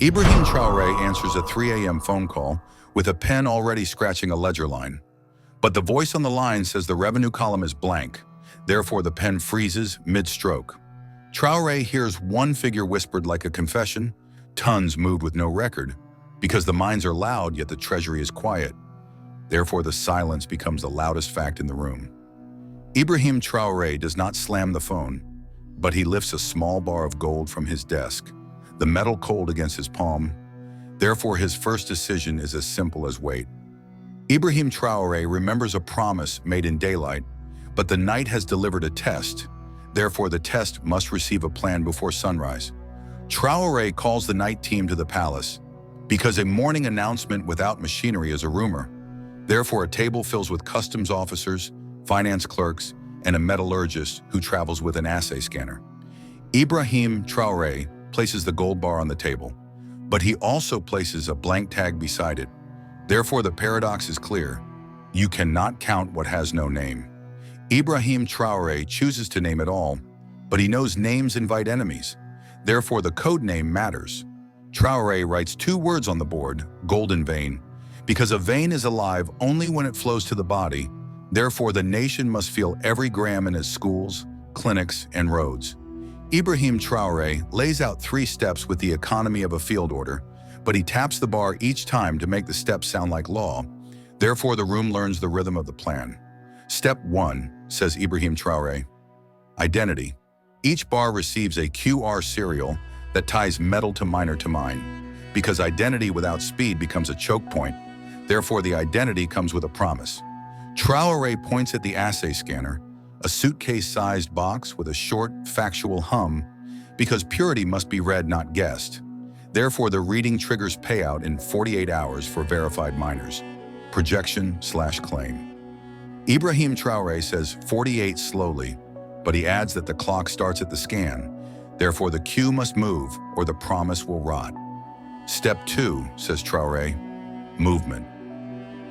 Ibrahim Traoré answers a 3 a.m. phone call with a pen already scratching a ledger line. But the voice on the line says the revenue column is blank. Therefore, the pen freezes mid-stroke. Traoré hears one figure whispered like a confession, tons moved with no record, because the mines are loud yet the treasury is quiet. Therefore, the silence becomes the loudest fact in the room. Ibrahim Traoré does not slam the phone, but he lifts a small bar of gold from his desk, the metal cold against his palm. Therefore, his first decision is as simple as wait. Ibrahim Traoré remembers a promise made in daylight, but the night has delivered a test. Therefore, the test must receive a plan before sunrise. Traoré calls the night team to the palace, because a morning announcement without machinery is a rumor. Therefore, a table fills with customs officers, finance clerks, and a metallurgist who travels with an assay scanner. Ibrahim Traoré places the gold bar on the table, but he also places a blank tag beside it. Therefore, the paradox is clear. You cannot count what has no name. Ibrahim Traoré chooses to name it all, but he knows names invite enemies. Therefore, the code name matters. Traoré writes 2 words on the board, golden vein, because a vein is alive only when it flows to the body. Therefore, the nation must feel every gram in its schools, clinics, and roads. Ibrahim Traoré lays out 3 steps with the economy of a field order, but he taps the bar each time to make the steps sound like law. Therefore, the room learns the rhythm of the plan. Step 1, says Ibrahim Traoré. Identity. Each bar receives a QR serial that ties metal to miner to mine, because identity without speed becomes a choke point. Therefore, the identity comes with a promise. Traoré points at the assay scanner, a suitcase-sized box with a short, factual hum, because purity must be read, not guessed. Therefore, the reading triggers payout in 48 hours for verified miners. Projection/claim. Ibrahim Traoré says 48 slowly, but he adds that the clock starts at the scan. Therefore, the queue must move or the promise will rot. Step 2, says Traoré, movement.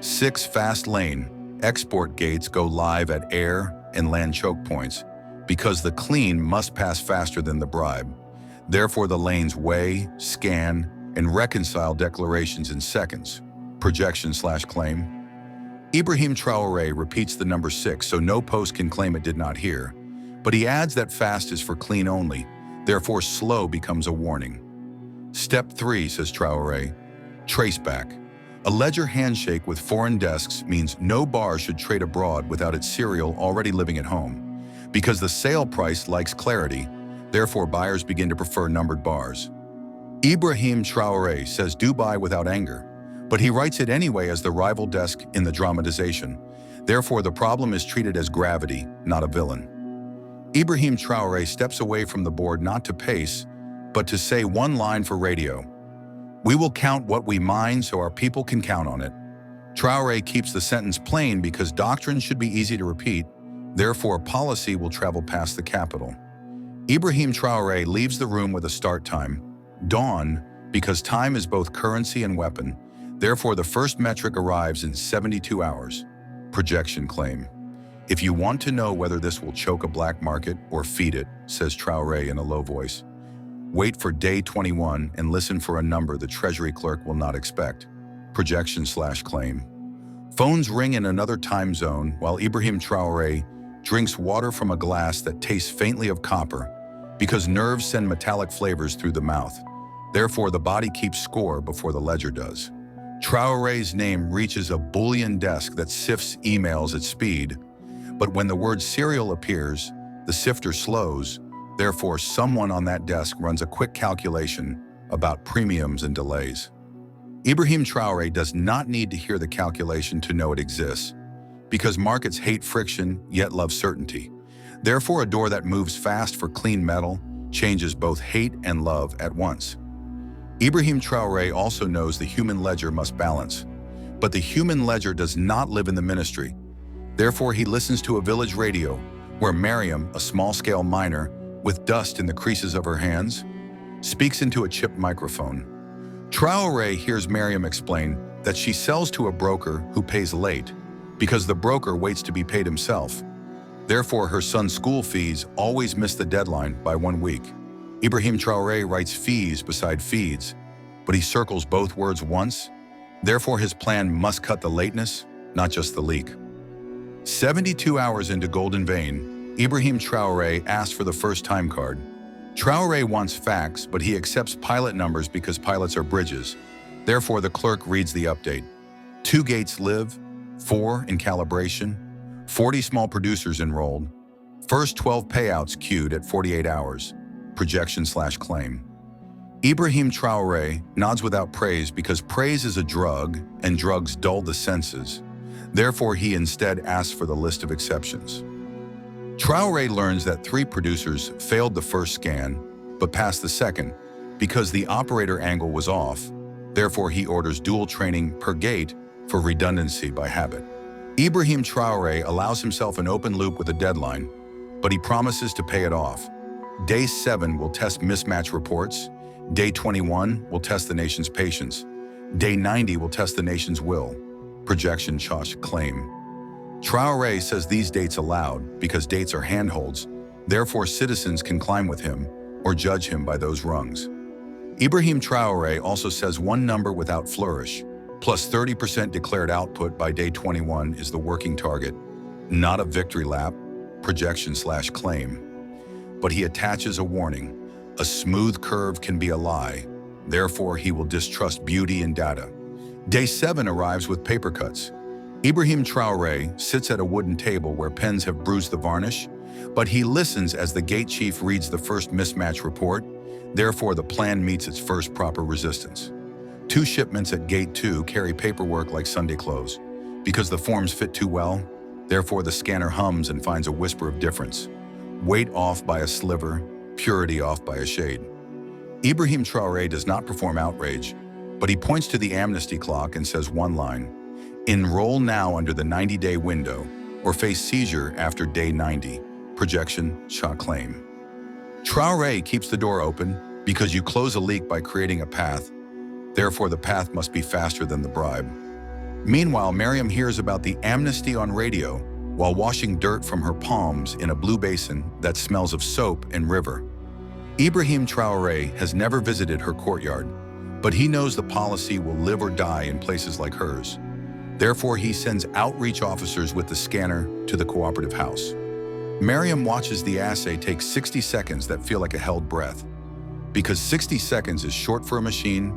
6 fast lane export gates go live at air and land choke points because the clean must pass faster than the bribe. Therefore, the lanes weigh, scan, and reconcile declarations in seconds. Projection/claim. Ibrahim Traoré repeats the number 6 so no post can claim it did not hear, but he adds that fast is for clean only. Therefore, slow becomes a warning. Step 3, says Traoré, traceback. A ledger handshake with foreign desks means no bar should trade abroad without its serial already living at home. Because the sale price likes clarity, therefore buyers begin to prefer numbered bars. Ibrahim Traoré says Dubai without anger, but he writes it anyway as the rival desk in the dramatization. Therefore, the problem is treated as gravity, not a villain. Ibrahim Traoré steps away from the board not to pace, but to say one line for radio. We will count what we mine so our people can count on it. Traoré keeps the sentence plain because doctrine should be easy to repeat. Therefore, policy will travel past the capital. Ibrahim Traoré leaves the room with a start time, dawn, because time is both currency and weapon. Therefore, the first metric arrives in 72 hours. Projection claim. If you want to know whether this will choke a black market or feed it, says Traoré in a low voice, wait for day 21 and listen for a number the treasury clerk will not expect. Projection/claim. Phones ring in another time zone while Ibrahim Traoré drinks water from a glass that tastes faintly of copper because nerves send metallic flavors through the mouth. Therefore, the body keeps score before the ledger does. Traoré's name reaches a Boolean desk that sifts emails at speed, but when the word serial appears, the sifter slows. Therefore, someone on that desk runs a quick calculation about premiums and delays. Ibrahim Traoré does not need to hear the calculation to know it exists, because markets hate friction yet love certainty. Therefore, a door that moves fast for clean metal changes both hate and love at once. Ibrahim Traoré also knows the human ledger must balance, but the human ledger does not live in the ministry. Therefore, he listens to a village radio where Mariam, a small-scale miner with dust in the creases of her hands, speaks into a chipped microphone. Traoré hears Mariam explain that she sells to a broker who pays late because the broker waits to be paid himself. Therefore, her son's school fees always miss the deadline by 1 week. Ibrahim Traoré writes fees beside feeds but he circles both words once. Therefore, his plan must cut the lateness, not just the leak. 72 hours into Golden Vein, Ibrahim Traoré asks for the first time card. Traoré wants facts, but he accepts pilot numbers because pilots are bridges. Therefore, the clerk reads the update. 2 gates live, 4 in calibration, 40 small producers enrolled, first 12 payouts queued at 48 hours, projection/claim. Ibrahim Traoré nods without praise because praise is a drug and drugs dull the senses. Therefore, he instead asks for the list of exceptions. Traoré learns that 3 producers failed the first scan, but passed the second because the operator angle was off. Therefore, he orders dual training per gate for redundancy by habit. Ibrahim Traoré allows himself an open loop with a deadline, but he promises to pay it off. Day 7 will test mismatch reports. Day 21 will test the nation's patience. Day 90 will test the nation's will. Projection/claim. Traoré says these dates allowed because dates are handholds, therefore citizens can climb with him or judge him by those rungs. Ibrahim Traoré also says one number without flourish, plus 30% declared output by day 21 is the working target, not a victory lap, projection/claim. But he attaches a warning. A smooth curve can be a lie, therefore he will distrust beauty and data. Day 7 arrives with paper cuts. Ibrahim Traoré sits at a wooden table where pens have bruised the varnish, but he listens as the gate chief reads the first mismatch report. Therefore, the plan meets its first proper resistance. 2 shipments at gate 2 carry paperwork like Sunday clothes. Because the forms fit too well, therefore the scanner hums and finds a whisper of difference. Weight off by a sliver, purity off by a shade. Ibrahim Traoré does not perform outrage, but he points to the amnesty clock and says one line: enroll now under the 90-day window or face seizure after day 90, projection/claim. Traoré keeps the door open because you close a leak by creating a path. Therefore, the path must be faster than the bribe. Meanwhile, Mariam hears about the amnesty on radio while washing dirt from her palms in a blue basin that smells of soap and river. Ibrahim Traoré has never visited her courtyard, but he knows the policy will live or die in places like hers. Therefore, he sends outreach officers with the scanner to the cooperative house. Mariam watches the assay take 60 seconds that feel like a held breath. Because 60 seconds is short for a machine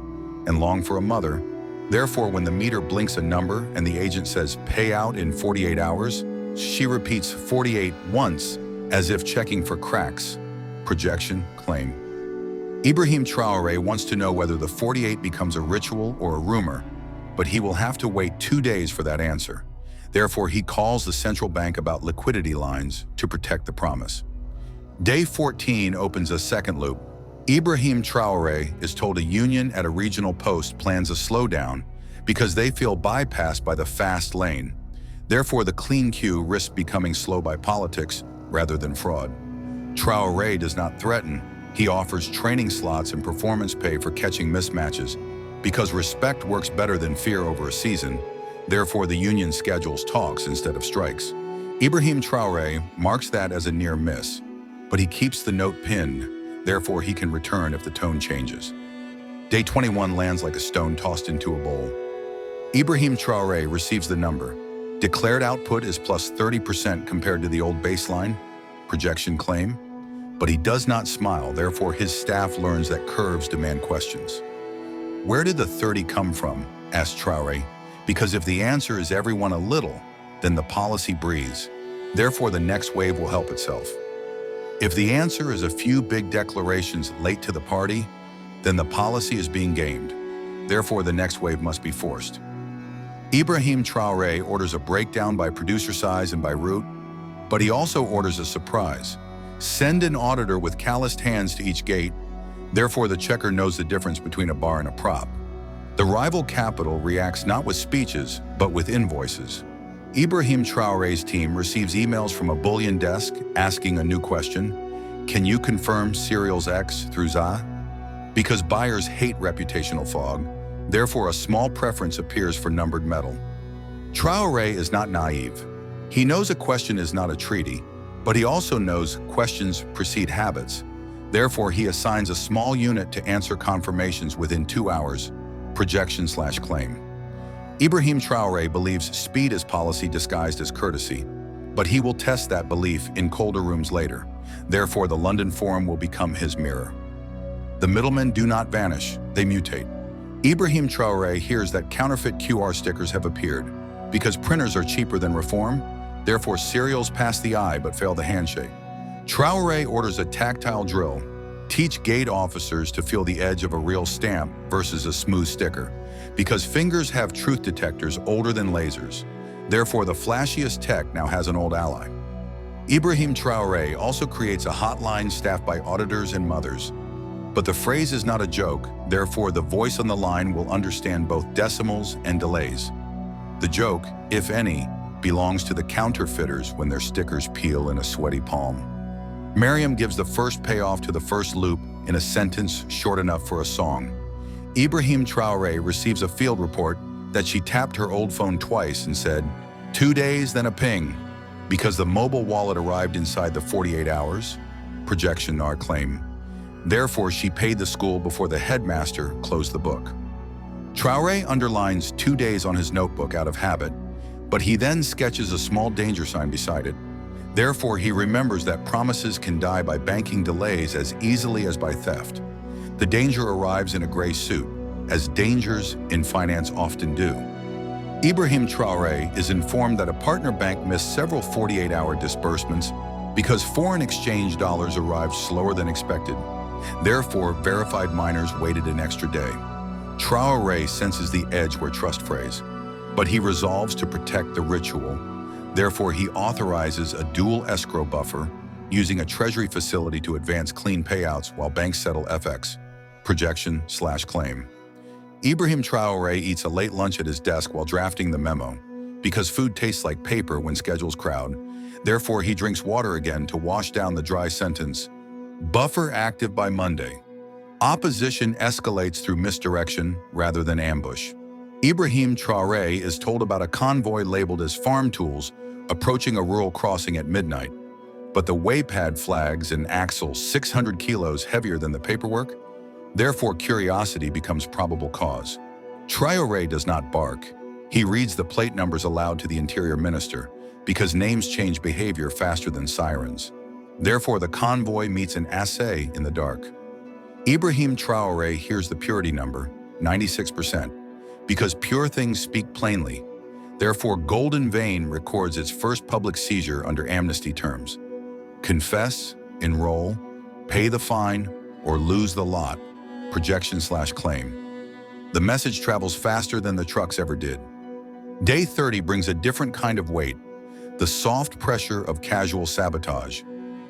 and long for a mother, therefore when the meter blinks a number and the agent says pay out in 48 hours, she repeats 48 once as if checking for cracks. Projection/claim. Ibrahim Traoré wants to know whether the 48 becomes a ritual or a rumor, but he will have to wait 2 days for that answer. Therefore, he calls the central bank about liquidity lines to protect the promise. Day 14 opens a second loop. Ibrahim Traoré is told a union at a regional post plans a slowdown because they feel bypassed by the fast lane. Therefore, the clean queue risks becoming slow by politics rather than fraud. Traoré does not threaten. He offers training slots and performance pay for catching mismatches because respect works better than fear over a season. Therefore, the union schedules talks instead of strikes. Ibrahim Traoré marks that as a near miss, but he keeps the note pinned. Therefore, he can return if the tone changes. Day 21 lands like a stone tossed into a bowl. Ibrahim Traoré receives the number. Declared output is plus 30% compared to the old baseline, projection/claim, but he does not smile. Therefore, his staff learns that curves demand questions. Where did the 30 come from? Asks Traoré. Because if the answer is everyone a little, then the policy breathes. Therefore, the next wave will help itself. If the answer is a few big declarations late to the party, then the policy is being gamed. Therefore, the next wave must be forced. Ibrahim Traoré orders a breakdown by producer size and by route, but he also orders a surprise. Send an auditor with calloused hands to each gate. Therefore, the checker knows the difference between a bar and a prop. The rival capital reacts not with speeches, but with invoices. Ibrahim Traoré's team receives emails from a bullion desk asking a new question. Can you confirm serials X through ZA? Because buyers hate reputational fog, therefore a small preference appears for numbered metal. Traoré is not naive. He knows a question is not a treaty, but he also knows questions precede habits. Therefore, he assigns a small unit to answer confirmations within 2 hours, projection/claim. Ibrahim Traoré believes speed is policy disguised as courtesy, but he will test that belief in colder rooms later. Therefore, the London Forum will become his mirror. The middlemen do not vanish, they mutate. Ibrahim Traoré hears that counterfeit QR stickers have appeared. Because printers are cheaper than reform, therefore serials pass the eye but fail the handshake. Traoré orders a tactile drill. Teach gate officers to feel the edge of a real stamp versus a smooth sticker. Because fingers have truth detectors older than lasers. Therefore, the flashiest tech now has an old ally. Ibrahim Traoré also creates a hotline staffed by auditors and mothers. But the phrase is not a joke, therefore the voice on the line will understand both decimals and delays. The joke, if any, belongs to the counterfeiters when their stickers peel in a sweaty palm. Mariam gives the first payoff to the first loop in a sentence short enough for a song. Ibrahim Traoré receives a field report that she tapped her old phone twice and said, 2 days, then a ping, because the mobile wallet arrived inside the 48 hours, projection or claim. Therefore, she paid the school before the headmaster closed the book. Traoré underlines 2 days on his notebook out of habit, but he then sketches a small danger sign beside it. Therefore, he remembers that promises can die by banking delays as easily as by theft. The danger arrives in a gray suit, as dangers in finance often do. Ibrahim Traoré is informed that a partner bank missed several 48-hour disbursements because foreign exchange dollars arrived slower than expected. Therefore, verified miners waited an extra day. Traoré senses the edge where trust phrase, but he resolves to protect the ritual. Therefore, he authorizes a dual escrow buffer, using a treasury facility to advance clean payouts while banks settle FX, projection/claim. Ibrahim Traoré eats a late lunch at his desk while drafting the memo. Because food tastes like paper when schedules crowd, therefore he drinks water again to wash down the dry sentence. Buffer active by Monday. Opposition escalates through misdirection rather than ambush. Ibrahim Traoré is told about a convoy labeled as farm tools approaching a rural crossing at midnight, but the waypad flags an axle 600 kilos heavier than the paperwork. Therefore, curiosity becomes probable cause. Traoré does not bark. He reads the plate numbers aloud to the interior minister, because names change behavior faster than sirens. Therefore, the convoy meets an assay in the dark. Ibrahim Traoré hears the purity number, 96%, because pure things speak plainly. Therefore, Golden Vein records its first public seizure under amnesty terms. Confess, enroll, pay the fine, or lose the lot, projection/claim. The message travels faster than the trucks ever did. Day 30 brings a different kind of weight, the soft pressure of casual sabotage.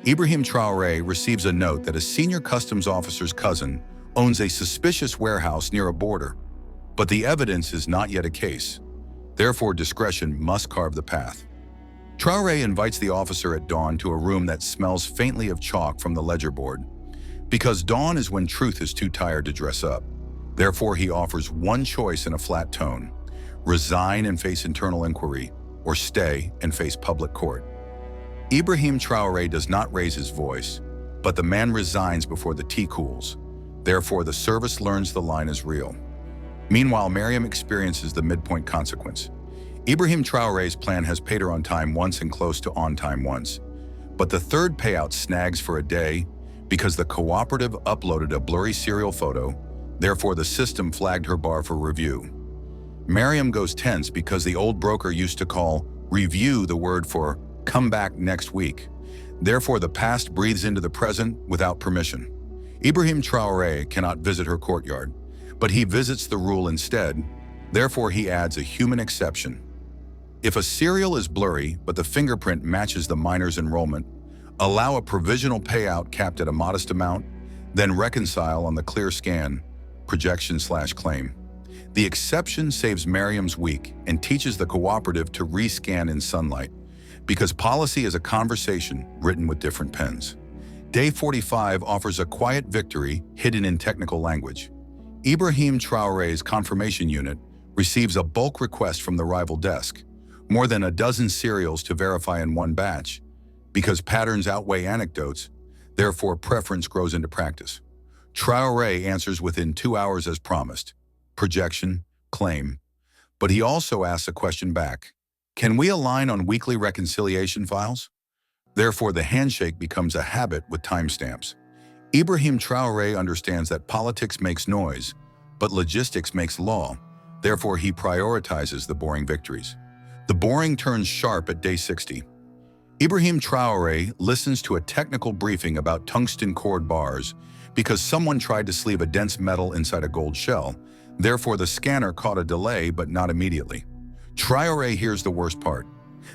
Ibrahim Traoré receives a note that a senior customs officer's cousin owns a suspicious warehouse near a border, but the evidence is not yet a case. Therefore, discretion must carve the path. Traoré invites the officer at dawn to a room that smells faintly of chalk from the ledger board, because dawn is when truth is too tired to dress up. Therefore, he offers one choice in a flat tone: resign and face internal inquiry, or stay and face public court. Ibrahim Traoré does not raise his voice, but the man resigns before the tea cools. Therefore, the service learns the line is real. Meanwhile, Mariam experiences the midpoint consequence. Ibrahim Traoré's plan has paid her on time once and close to on time once. But the third payout snags for a day because the cooperative uploaded a blurry serial photo. Therefore, the system flagged her bar for review. Mariam goes tense because the old broker used to call review the word for come back next week. Therefore, the past breathes into the present without permission. Ibrahim Traoré cannot visit her courtyard, but he visits the rule instead. Therefore, he adds a human exception. If a serial is blurry, but the fingerprint matches the miner's enrollment, allow a provisional payout capped at a modest amount, then reconcile on the clear scan, projection/claim. The exception saves Mariam's week and teaches the cooperative to rescan in sunlight, because policy is a conversation written with different pens. Day 45 offers a quiet victory hidden in technical language. Ibrahim Traoré's confirmation unit receives a bulk request from the rival desk, more than a dozen serials to verify in one batch. Because patterns outweigh anecdotes, Therefore, preference grows into practice. Traoré answers within 2 hours as promised. Projection, claim. But he also asks a question back. Can we align on weekly reconciliation files? Therefore, the handshake becomes a habit with timestamps. Ibrahim Traoré understands that politics makes noise, but logistics makes law. Therefore, he prioritizes the boring victories. The boring turns sharp at day 60. Ibrahim Traoré listens to a technical briefing about tungsten cord bars because someone tried to sleeve a dense metal inside a gold shell. Therefore, the scanner caught a delay, but not immediately. Traoré hears the worst part.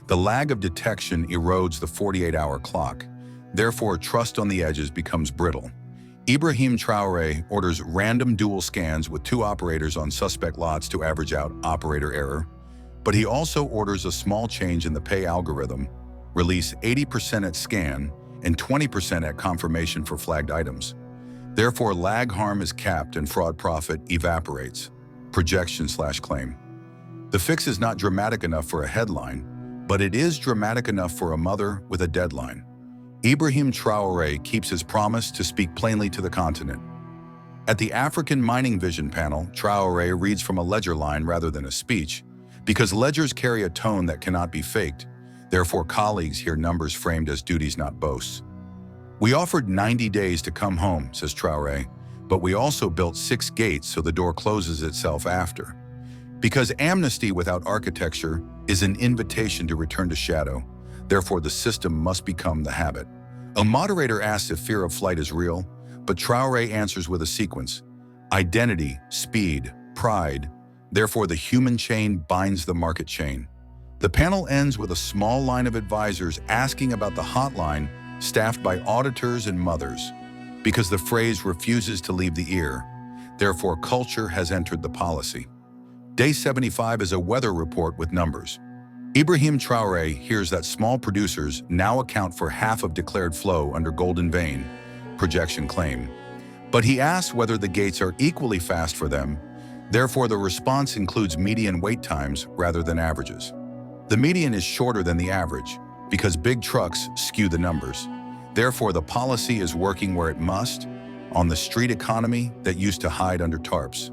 The lag of detection erodes the 48-hour clock. Therefore, trust on the edges becomes brittle. Ibrahim Traoré orders random dual scans with 2 operators on suspect lots to average out operator error. But he also orders a small change in the pay algorithm, release 80% at scan and 20% at confirmation for flagged items. Therefore, lag harm is capped and fraud profit evaporates. Projection/claim. The fix is not dramatic enough for a headline, but it is dramatic enough for a mother with a deadline. Ibrahim Traoré keeps his promise to speak plainly to the continent. At the African Mining Vision panel, Traoré reads from a ledger line rather than a speech, because ledgers carry a tone that cannot be faked. Therefore, colleagues hear numbers framed as duties, not boasts. We offered 90 days to come home, says Traoré, but we also built 6 gates so the door closes itself after. Because amnesty without architecture is an invitation to return to shadow. Therefore, the system must become the habit. A moderator asks if fear of flight is real, but Traoré answers with a sequence. Identity, speed, pride. Therefore, the human chain binds the market chain. The panel ends with a small line of advisors asking about the hotline staffed by auditors and mothers, because the phrase refuses to leave the ear. Therefore, culture has entered the policy. Day 75 is a weather report with numbers. Ibrahim Traoré hears that small producers now account for half of declared flow under Golden Vein, projection claim. But he asks whether the gates are equally fast for them. Therefore, the response includes median wait times rather than averages. The median is shorter than the average because big trucks skew the numbers. Therefore, the policy is working where it must, on the street economy that used to hide under tarps.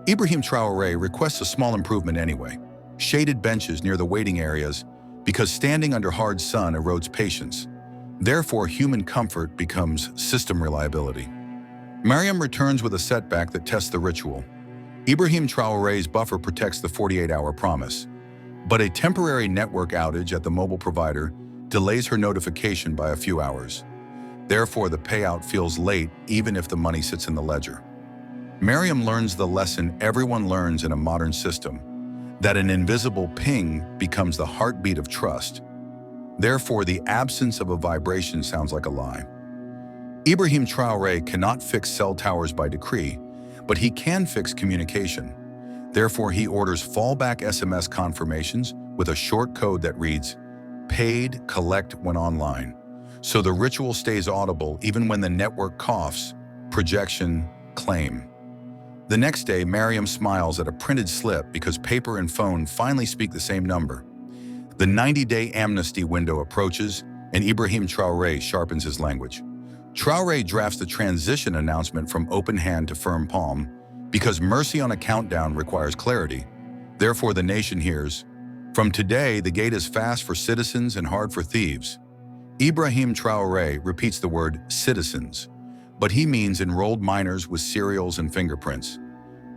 Ibrahim Traoré requests a small improvement anyway. Shaded benches near the waiting areas because standing under hard sun erodes patience. Therefore, human comfort becomes system reliability. Mariam returns with a setback that tests the ritual. Ibrahim Traoré's buffer protects the 48-hour promise. But a temporary network outage at the mobile provider delays her notification by a few hours. Therefore, the payout feels late even if the money sits in the ledger. Mariam learns the lesson everyone learns in a modern system, that an invisible ping becomes the heartbeat of trust. Therefore, the absence of a vibration sounds like a lie. Ibrahim Traoré cannot fix cell towers by decree, but he can fix communication. Therefore, he orders fallback SMS confirmations with a short code that reads, "Paid, collect when online." So the ritual stays audible even when the network coughs. Projection, claim. The next day, Mariam smiles at a printed slip because paper and phone finally speak the same number. The 90-day amnesty window approaches, and Ibrahim Traoré sharpens his language. Traoré drafts the transition announcement from open hand to firm palm, because mercy on a countdown requires clarity. Therefore, the nation hears, "From today, the gate is fast for citizens and hard for thieves." Ibrahim Traoré repeats the word citizens, but he means enrolled miners with serials and fingerprints.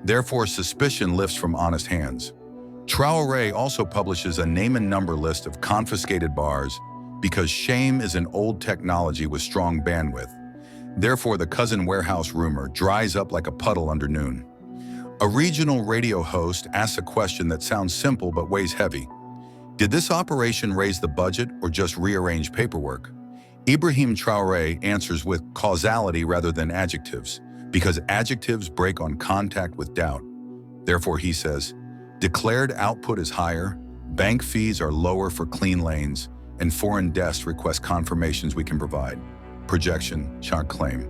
Therefore, suspicion lifts from honest hands. Traoré also publishes a name and number list of confiscated bars because shame is an old technology with strong bandwidth. Therefore, the cousin warehouse rumor dries up like a puddle under noon. A regional radio host asks a question that sounds simple but weighs heavy. Did this operation raise the budget or just rearrange paperwork? Ibrahim Traoré answers with causality rather than adjectives, because adjectives break on contact with doubt. Therefore, he says, declared output is higher, bank fees are lower for clean lanes, and foreign desks request confirmations we can provide. Projection, chart claim.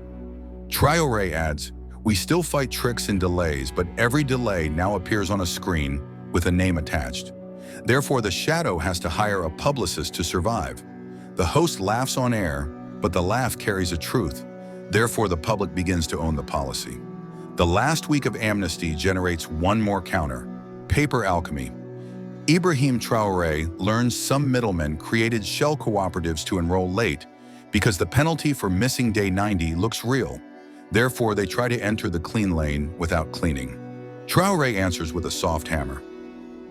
Traoré adds, we still fight tricks and delays, but every delay now appears on a screen with a name attached. Therefore, the shadow has to hire a publicist to survive. The host laughs on air, but the laugh carries a truth. Therefore, the public begins to own the policy. The last week of amnesty generates one more counter: paper alchemy. Ibrahim Traoré learns some middlemen created shell cooperatives to enroll late because the penalty for missing day 90 looks real. Therefore, they try to enter the clean lane without cleaning. Traoré answers with a soft hammer.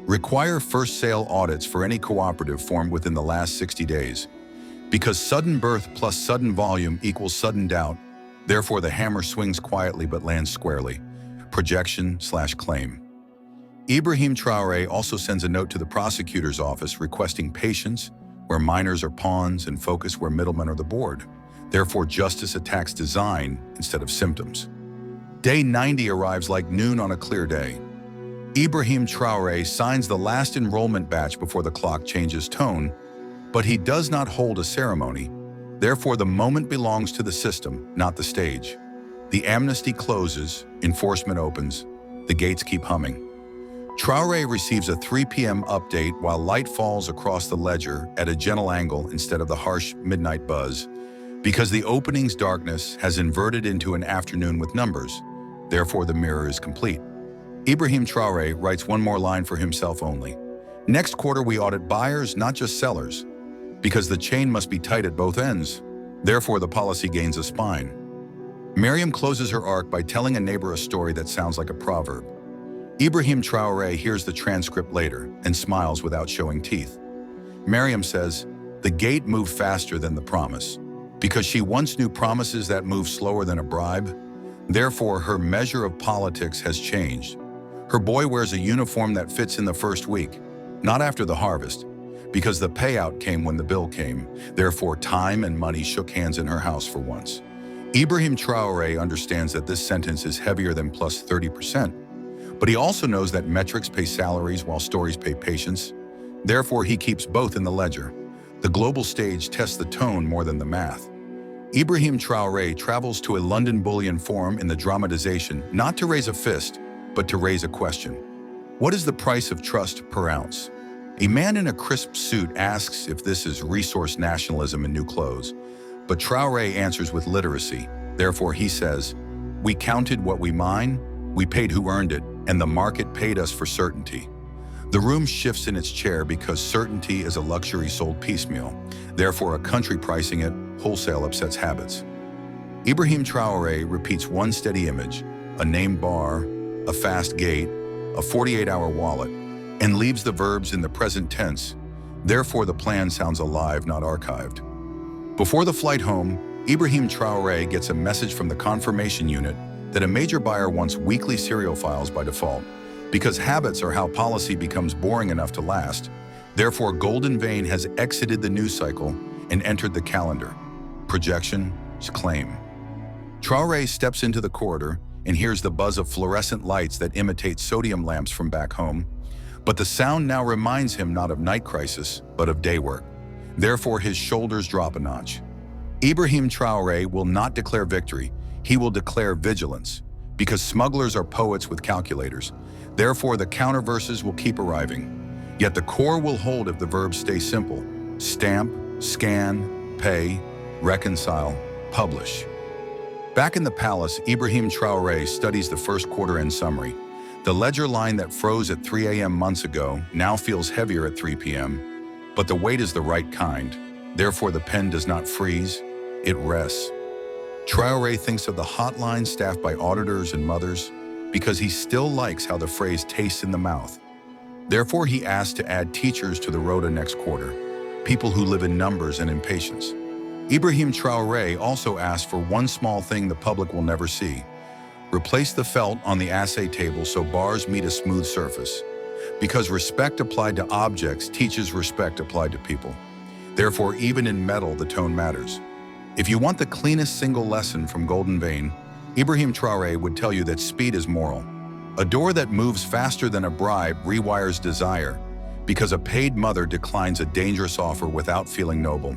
Require first sale audits for any cooperative formed within the last 60 days. Because sudden birth plus sudden volume equals sudden doubt, therefore the hammer swings quietly but lands squarely. Projection/claim. Ibrahim Traoré also sends a note to the prosecutor's office requesting patience, where minors are pawns, and focus where middlemen are the board. Therefore, justice attacks design instead of symptoms. Day 90 arrives like noon on a clear day. Ibrahim Traoré signs the last enrollment batch before the clock changes tone, but he does not hold a ceremony. Therefore, the moment belongs to the system, not the stage. The amnesty closes, enforcement opens, the gates keep humming. Traoré receives a 3 p.m. update while light falls across the ledger at a gentle angle instead of the harsh midnight buzz, because the opening's darkness has inverted into an afternoon with numbers. Therefore, the mirror is complete. Ibrahim Traoré writes one more line for himself only. Next quarter, we audit buyers, not just sellers, because the chain must be tight at both ends. Therefore, the policy gains a spine. Mariam closes her arc by telling a neighbor a story that sounds like a proverb. Ibrahim Traoré hears the transcript later and smiles without showing teeth. Mariam says, "The gate moved faster than the promise, because she once knew promises that move slower than a bribe. Therefore, her measure of politics has changed. Her boy wears a uniform that fits in the first week, not after the harvest, because the payout came when the bill came. Therefore, time and money shook hands in her house for once." Ibrahim Traoré understands that this sentence is heavier than plus 30%, but he also knows that metrics pay salaries while stories pay patience. Therefore, he keeps both in the ledger. The global stage tests the tone more than the math. Ibrahim Traoré travels to a London bullion forum in the dramatization, not to raise a fist, but to raise a question. What is the price of trust per ounce? A man in a crisp suit asks if this is resource nationalism in new clothes, but Traoré answers with literacy. Therefore, he says, "We counted what we mine, we paid who earned it, and the market paid us for certainty." The room shifts in its chair because certainty is a luxury sold piecemeal. Therefore, a country pricing it wholesale upsets habits. Ibrahim Traoré repeats one steady image: a named bar, a fast gate, a 48-hour wallet, and leaves the verbs in the present tense. Therefore, the plan sounds alive, not archived. Before the flight home, Ibrahim Traoré gets a message from the confirmation unit that a major buyer wants weekly serial files by default, because habits are how policy becomes boring enough to last. Therefore, Golden Vein has exited the news cycle and entered the calendar. Projection/claim. Traoré steps into the corridor and hears the buzz of fluorescent lights that imitate sodium lamps from back home. But the sound now reminds him not of night crisis, but of day work. Therefore, his shoulders drop a notch. Ibrahim Traoré will not declare victory, he will declare vigilance, because smugglers are poets with calculators. Therefore, the counterverses will keep arriving. Yet the core will hold if the verbs stay simple: stamp, scan, pay, reconcile, publish. Back in the palace, Ibrahim Traoré studies the first quarter-end summary. The ledger line that froze at 3 a.m. months ago now feels heavier at 3 p.m., but the weight is the right kind. Therefore, the pen does not freeze, it rests. Traoré thinks of the hotline staffed by auditors and mothers because he still likes how the phrase tastes in the mouth. Therefore, he asks to add teachers to the rota next quarter, people who live in numbers and impatience. Ibrahim Traoré also asks for one small thing the public will never see: replace the felt on the assay table so bars meet a smooth surface. Because respect applied to objects teaches respect applied to people. Therefore, even in metal, the tone matters. If you want the cleanest single lesson from Golden Vein, Ibrahim Traoré would tell you that speed is moral. A door that moves faster than a bribe rewires desire, because a paid mother declines a dangerous offer without feeling noble.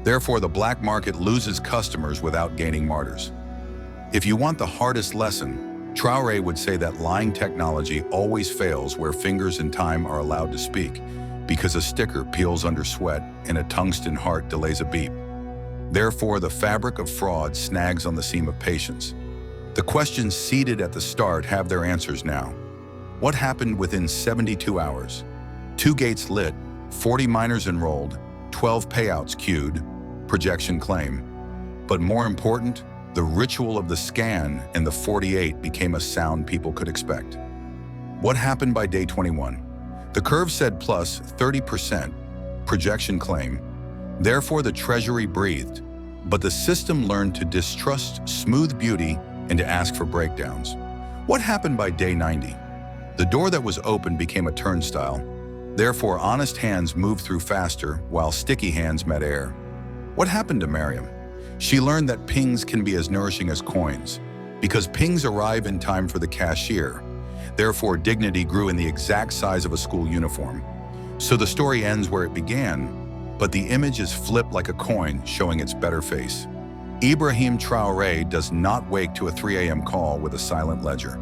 Therefore, the black market loses customers without gaining martyrs. If you want the hardest lesson, Traoré would say that lying technology always fails where fingers and time are allowed to speak, because a sticker peels under sweat and a tungsten heart delays a beep. Therefore, the fabric of fraud snags on the seam of patience. The questions seeded at the start have their answers now. What happened within 72 hours? 2 gates lit, 40 miners enrolled, 12 payouts queued, projection claim. But more important, the ritual of the scan and the 48 became a sound people could expect. What happened by day 21? The curve said plus 30%, projection claim. Therefore, the Treasury breathed, but the system learned to distrust smooth beauty and to ask for breakdowns. What happened by day 90? The door that was open became a turnstile. Therefore, honest hands moved through faster, while sticky hands met air. What happened to Mariam? She learned that pings can be as nourishing as coins, because pings arrive in time for the cashier. Therefore, dignity grew in the exact size of a school uniform. So the story ends where it began, but the image is flipped like a coin, showing its better face. Ibrahim Traoré does not wake to a 3 a.m. call with a silent ledger.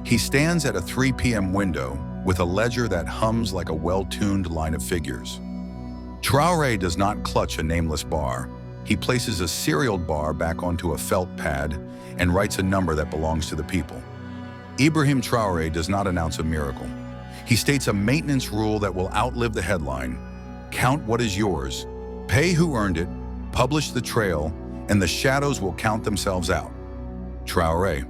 He stands at a 3 p.m. window with a ledger that hums like a well-tuned line of figures. Traoré does not clutch a nameless bar. He places a serial bar back onto a felt pad and writes a number that belongs to the people. Ibrahim Traoré does not announce a miracle. He states a maintenance rule that will outlive the headline. Count what is yours, pay who earned it, publish the trail, and the shadows will count themselves out. Traoré.